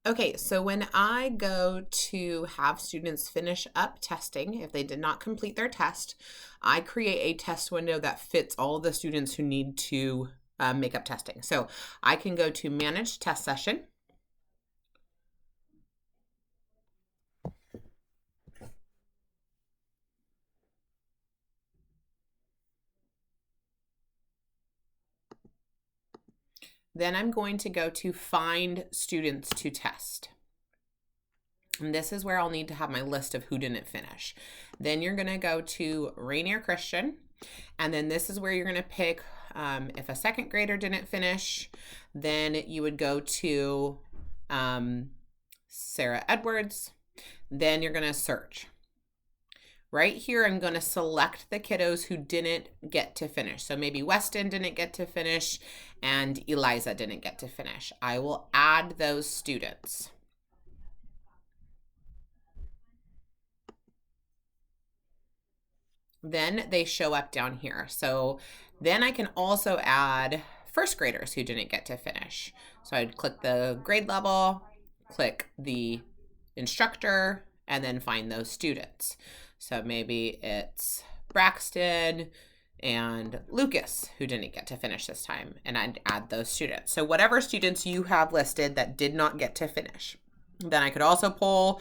Okay, so when I go to have students finish up testing, if they did not complete their test, I create a test window that fits all of the students who need to make up testing. So I can go to Manage Test Session. Then I'm going to go to Find Students to Test. And this is where I'll need to have my list of who didn't finish. Then you're going to go to Rainier Christian. And then this is where you're going to pick if a second grader didn't finish, then you would go to Sarah Edwards. Then you're going to search. Right here, I'm going to select the kiddos who didn't get to finish. So maybe Weston didn't get to finish and Eliza didn't get to finish. I will add those students. Then they show up down here. So then I can also add first graders who didn't get to finish. So I'd click the grade level, click the instructor, and then find those students. So maybe it's Braxton and Lucas who didn't get to finish this time, and I'd add those students. So whatever students you have listed that did not get to finish. Then I could also pull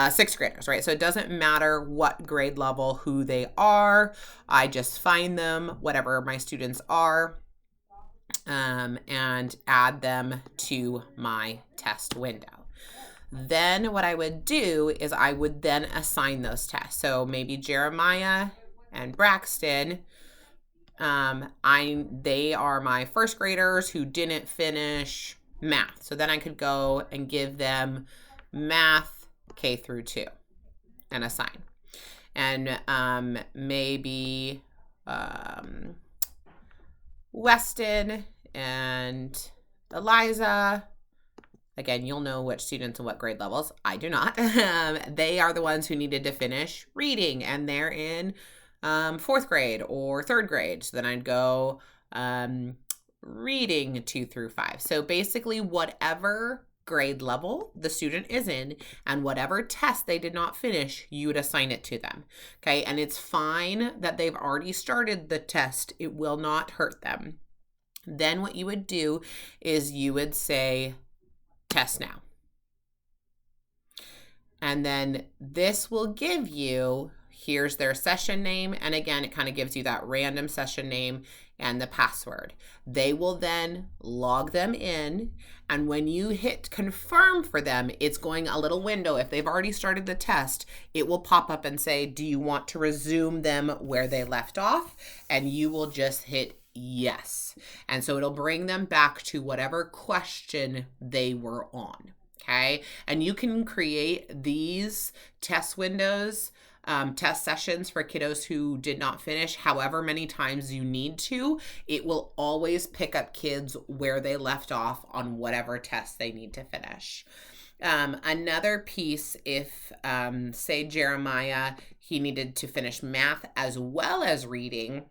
sixth graders, right? So it doesn't matter what grade level, who they are. I just find them, whatever my students are, and add them to my test window. Then what I would do is I would then assign those tests. So maybe Jeremiah and Braxton, they are my first graders who didn't finish math. So then I could go and give them math K through 2 and assign. And maybe Weston and Eliza. Again, you'll know which students and what grade levels. I do not. They are the ones who needed to finish reading, and they're in fourth grade or third grade. So then I'd go reading 2 through 5. So basically, whatever grade level the student is in and whatever test they did not finish, you would assign it to them. Okay, and it's fine that they've already started the test. It will not hurt them. Then what you would do is you would say, test now. And then this will give you, here's their session name. And again, it kind of gives you that random session name and the password. They will then log them in. And when you hit confirm for them, it's going a little window. If they've already started the test, it will pop up and say, do you want to resume them where they left off? And you will just hit yes. And so it'll bring them back to whatever question they were on. Okay. And you can create these test windows, test sessions for kiddos who did not finish however many times you need to. It will always pick up kids where they left off on whatever test they need to finish. Another piece, if say Jeremiah, he needed to finish math as well as reading,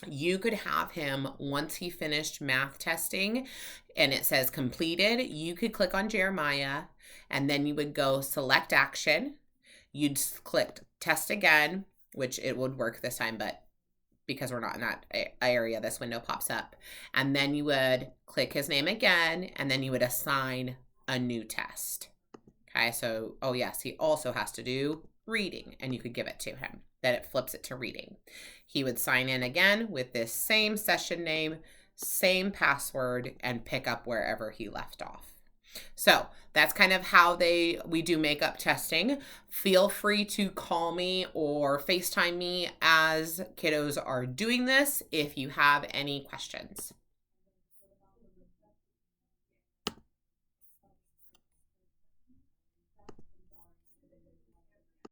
you could have him, once he finished math testing and it says completed, you could click on Jeremiah and then you would go select action. You'd click test again, which it would work this time, but because we're not in that area, this window pops up. And then you would click his name again, and then you would assign a new test. Okay, so, oh yes, he also has to do reading, and you could give it to him. Then it flips it to reading. He would sign in again with this same session name, same password, and pick up wherever he left off. So that's kind of how we do makeup testing. Feel free to call me or FaceTime me as kiddos are doing this if you have any questions.